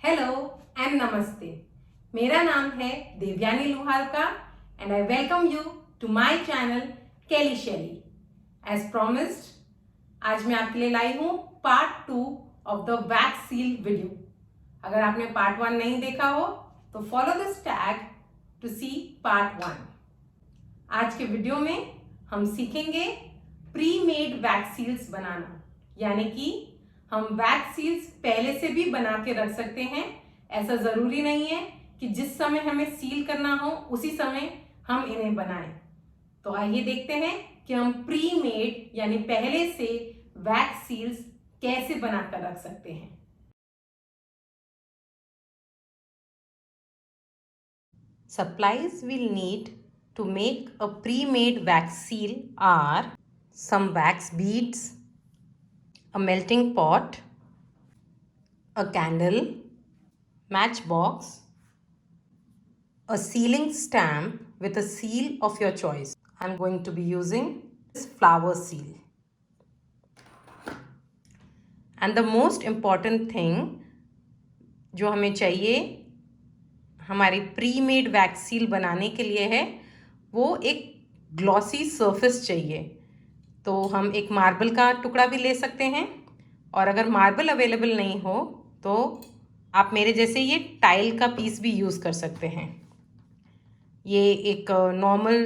Hello and नमस्ते। मेरा नाम है Devyani Loharka and I welcome you to my channel Kelly Shelly. As promised, आज मैं आपके लिए लाई हूँ part 2 of the wax seal video. अगर आपने पार्ट 1 नहीं देखा हो तो follow this tag to see part 1। आज के वीडियो में हम सीखेंगे प्री मेड वैक्स सील्स बनाना, यानी कि हम वैक्स सील्स पहले से भी बना के रख सकते हैं। ऐसा जरूरी नहीं है कि जिस समय हमें सील करना हो उसी समय हम इन्हें बनाएं। तो आइए देखते हैं कि हम प्री मेड यानी पहले से वैक्स सील्स कैसे बनाकर रख सकते हैं। Supplies we'll need to make a pre-made wax seal are some wax beads, a melting pot, a candle, matchbox, a sealing stamp with a seal of your choice. I'm going to be using this flower seal. And the most important thing जो हमें चाहिए हमारी pre made wax seal बनाने के लिए है वो एक ग्लॉसी सरफेस चाहिए। तो हम एक मार्बल का टुकड़ा भी ले सकते हैं, और अगर मार्बल अवेलेबल नहीं हो तो आप मेरे जैसे ये टाइल का पीस भी यूज़ कर सकते हैं। ये एक नॉर्मल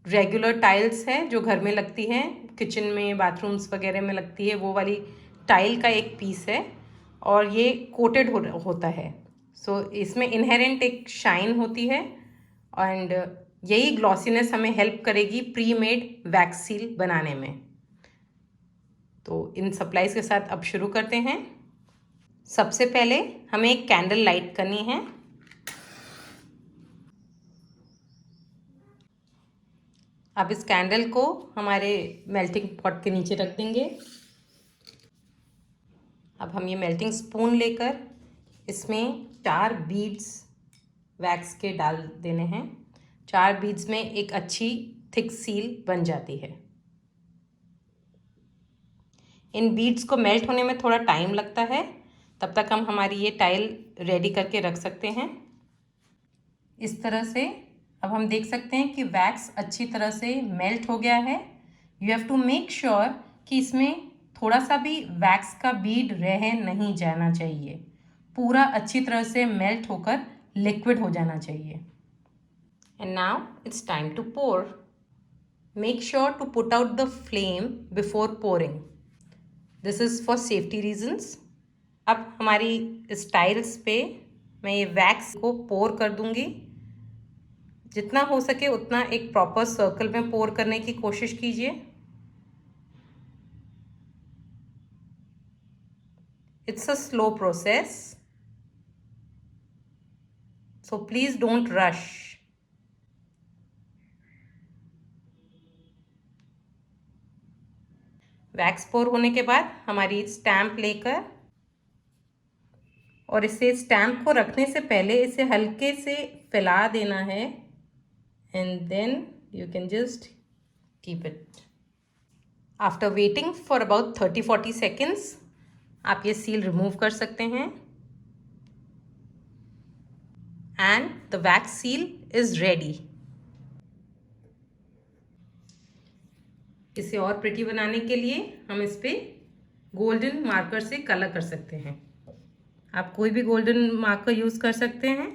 रेगुलर टाइल्स है जो घर में लगती है, किचन में बाथरूम्स वगैरह में लगती है, वो वाली टाइल का एक पीस है और ये कोटेड होता है। सो इसमें इनहेरेंट एक शाइन होती है एंड यही ग्लॉसीनेस हमें हेल्प करेगी प्री मेड वैक्स सील बनाने में। तो इन सप्लाइज के साथ अब शुरू करते हैं। सबसे पहले हमें एक कैंडल लाइट करनी है। अब इस कैंडल को हमारे मेल्टिंग पॉट के नीचे रख देंगे। अब हम ये मेल्टिंग स्पून लेकर इसमें 4 बीड्स वैक्स के डाल देने हैं। 4 बीड्स में एक अच्छी थिक सील बन जाती है। इन बीड्स को मेल्ट होने में थोड़ा टाइम लगता है, तब तक हम हमारी ये टाइल रेडी करके रख सकते हैं। इस तरह से अब हम देख सकते हैं कि वैक्स अच्छी तरह से मेल्ट हो गया है। You have to make sure कि इसमें थोड़ा सा भी वैक्स का बीड रह नहीं जाना चाहिए। पूरा अच्छी तरह से मेल्ट होकर लिक्विड हो जाना चाहिए। And now it's time to pour. Make sure to put out the flame before pouring. This is for safety reasons. अब हमारी टाइल्स पे मैं ये वैक्स को पोर कर दूंगी। जितना हो सके उतना एक प्रॉपर सर्कल में पोर करने की कोशिश कीजिए। It's a slow process, so please don't rush. Wax pour होने के बाद हमारी स्टैम्प लेकर और इसे स्टैम्प को रखने से पहले इसे हल्के से फैला देना है and then you can just keep it. After waiting for about 30-40 seconds आप ये सील रिमूव कर सकते हैं and the wax seal is ready. इसे और प्रिटी बनाने के लिए हम इस पे गोल्डन मार्कर से कलर कर सकते हैं। आप कोई भी गोल्डन मार्कर यूज़ कर सकते हैं।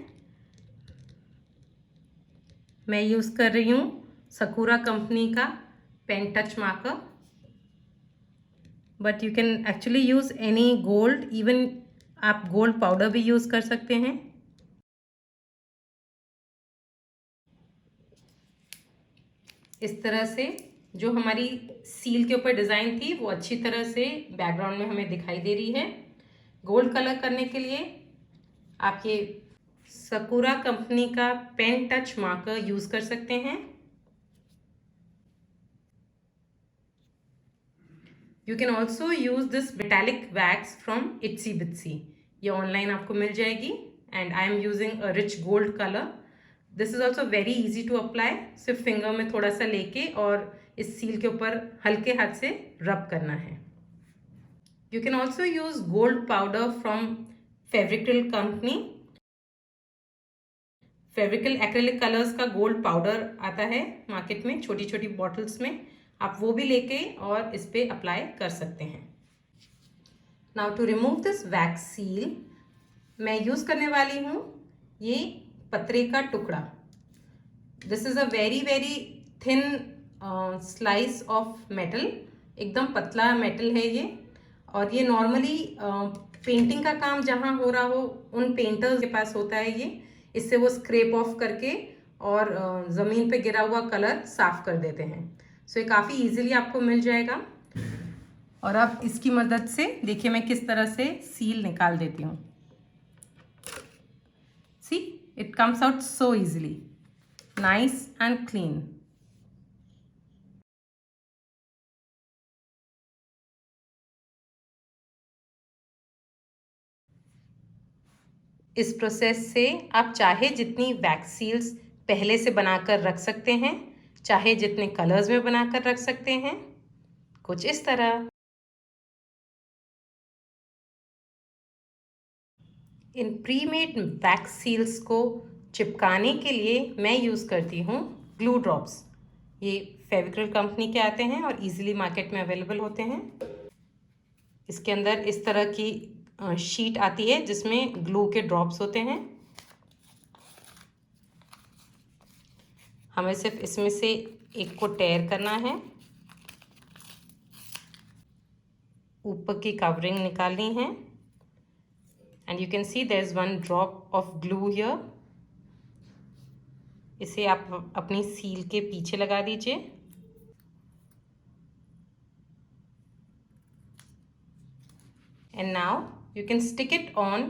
मैं यूज़ कर रही हूँ सकूरा कंपनी का pen touch marker, but you can actually use any gold, even आप गोल्ड पाउडर भी यूज़ कर सकते हैं। इस तरह से जो हमारी सील के ऊपर डिज़ाइन थी वो अच्छी तरह से बैकग्राउंड में हमें दिखाई दे रही है। गोल्ड कलर करने के लिए आप ये सकूरा कंपनी का पेन टच मार्कर यूज़ कर सकते हैं। You can also use this metallic wax from Itsy Bitsy. ये ऑनलाइन आपको मिल जाएगी and I am using a rich gold colour. This is also very easy to apply. सिर्फ finger में थोड़ा सा लेके और इस सील के ऊपर हल्के हाथ से रब करना है। You can also use gold powder from Fevicryl company. Fevicryl acrylic colours का गोल्ड पाउडर आता है मार्केट में छोटी छोटी बॉटल्स में, आप वो भी लेके और इस पे अप्लाई कर सकते हैं। Now to remove this wax seal मैं यूज़ करने वाली हूँ ये पतरे का टुकड़ा। This is a very very thin slice of metal, एकदम पतला मेटल है ये। और ये नॉर्मली पेंटिंग का काम जहाँ हो रहा हो उन पेंटर्स के पास होता है ये। इससे वो स्क्रैप ऑफ करके और ज़मीन पे गिरा हुआ कलर साफ कर देते हैं। सो ये काफ़ी इजीली आपको मिल जाएगा। और अब इसकी मदद से देखिए मैं किस तरह से सील निकाल देती हूँ। See it comes out so easily, nice and clean. इस प्रोसेस से आप चाहे जितनी वैक्स सील्स पहले से बनाकर रख सकते हैं, चाहे जितने कलर्स में बनाकर रख सकते हैं, कुछ इस तरह। इन प्री-मेड वैक्स सील्स को चिपकाने के लिए मैं यूज़ करती हूँ ग्लू ड्रॉप्स। ये फेविक्रिल कंपनी के आते हैं और इजीली मार्केट में अवेलेबल होते हैं। इसके अंदर इस तरह की शीट आती है जिसमें ग्लू के ड्रॉप्स होते हैं। हमें सिर्फ इसमें से एक को टेयर करना है, ऊपर की कवरिंग निकालनी है and you can see there is one drop of glue here. इसे आप अपनी सील के पीछे लगा दीजिए। And now you can stick it on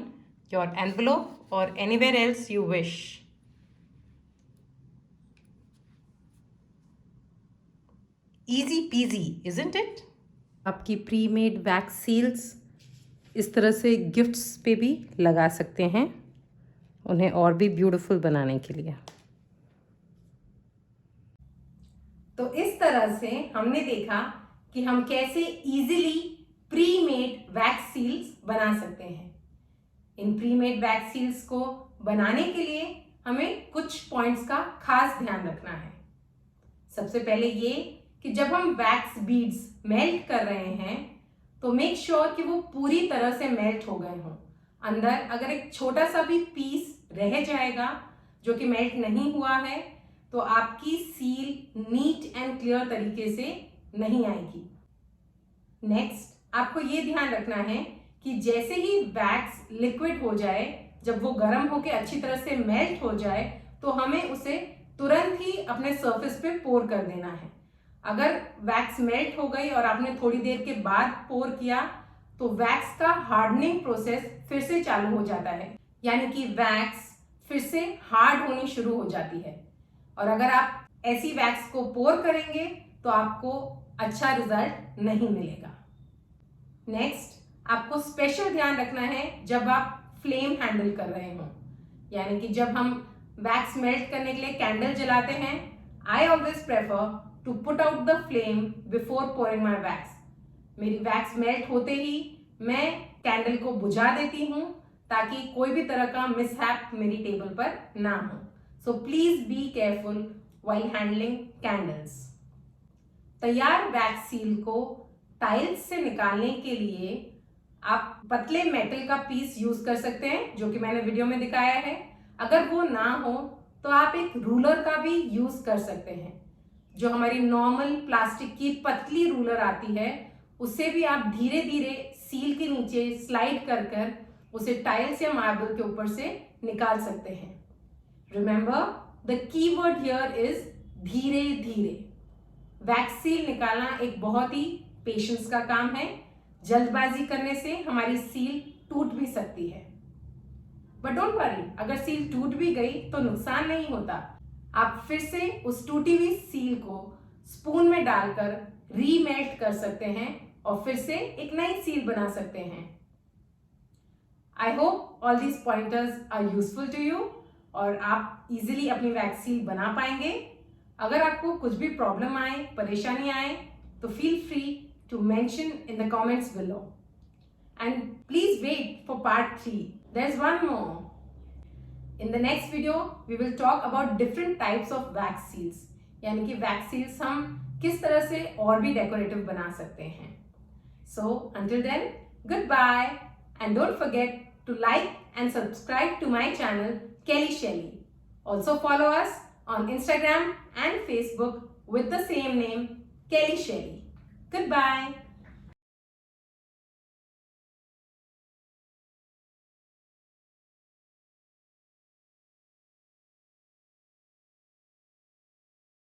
your envelope or anywhere else you wish. Easy peasy, isn't it? आपकी प्री-मेड वैक्स सील्स इस तरह से गिफ्ट्स पे भी लगा सकते हैं, उन्हें और भी ब्यूटीफुल बनाने के लिए। तो इस तरह से हमने देखा कि हम कैसे इजीली प्री-मेड वैक्स सील्स बना सकते हैं। इन प्री-मेड वैक्स सील्स को बनाने के लिए हमें कुछ पॉइंट्स का खास ध्यान रखना है। सबसे पहले ये कि जब हम वैक्स बीड्स मेल्ट कर रहे हैं तो मेक श्योर कि वो पूरी तरह से मेल्ट हो गए हों। अंदर अगर एक छोटा सा भी पीस रह जाएगा जो कि मेल्ट नहीं हुआ है तो आपकी सील नीट एंड क्लियर तरीके से नहीं आएगी। नेक्स्ट आपको ये ध्यान रखना है कि जैसे ही वैक्स लिक्विड हो जाए, जब वो गर्म होकर अच्छी तरह से मेल्ट हो जाए तो हमें उसे तुरंत ही अपने सरफेस पे पोर कर देना है। अगर वैक्स मेल्ट हो गई और आपने थोड़ी देर के बाद पोर किया तो वैक्स का हार्डनिंग प्रोसेस फिर से चालू हो जाता है, यानी कि वैक्स फिर से हार्ड होनी शुरू हो जाती है। और अगर आप ऐसी वैक्स को पोर करेंगे तो आपको अच्छा रिजल्ट नहीं मिलेगा। नेक्स्ट आपको स्पेशल ध्यान रखना है जब आप फ्लेम हैंडल कर रहे हो, यानी कि जब हम वैक्स मेल्ट करने के लिए कैंडल जलाते हैं, I always prefer to put out the flame before pouring my wax. मेरी वैक्स मेल्ट होते ही मैं कैंडल को बुझा देती हूँ ताकि कोई भी तरह का मिसहैप मेरी टेबल पर ना हो। So please be careful while handling candles. तैयार वैक्स सील को टाइल्स से निकालने के लिए आप पतले मेटल का पीस यूज कर सकते हैं जो कि मैंने वीडियो में दिखाया है। अगर वो ना हो तो आप एक रूलर का भी यूज कर सकते हैं। जो हमारी नॉर्मल प्लास्टिक की पतली रूलर आती है उससे भी आप धीरे धीरे सील के नीचे स्लाइड कर कर उसे टाइल्स या मार्बल के ऊपर से निकाल सकते हैं। Remember the keyword here is धीरे धीरे। वैक्स सील निकालना एक बहुत ही पेशेंस का काम है। जल्दबाजी करने से हमारी सील टूट भी सकती है, बट डोंट वरी, अगर सील टूट भी गई तो नुकसान नहीं होता। आप फिर से उस टूटी हुई सील को स्पून में डालकर रीमेल्ट कर सकते हैं और फिर से एक नई सील बना सकते हैं। I hope all these pointers are useful to you और आप इजीली अपनी वैक्स सील बना पाएंगे। अगर आपको कुछ भी प्रॉब्लम आए, परेशानी आए तो feel free to mention in the comments below. And please wait for part 3 there's one more. In the next video, we will talk about different types of wax seals. यानी कि wax seals हम किस तरह से और भी decorative बना सकते हैं. So until then, goodbye, and don't forget to like and subscribe to my channel Kelly Shelley. Also follow us on Instagram and Facebook with the same name, Kelly Shelley. Goodbye.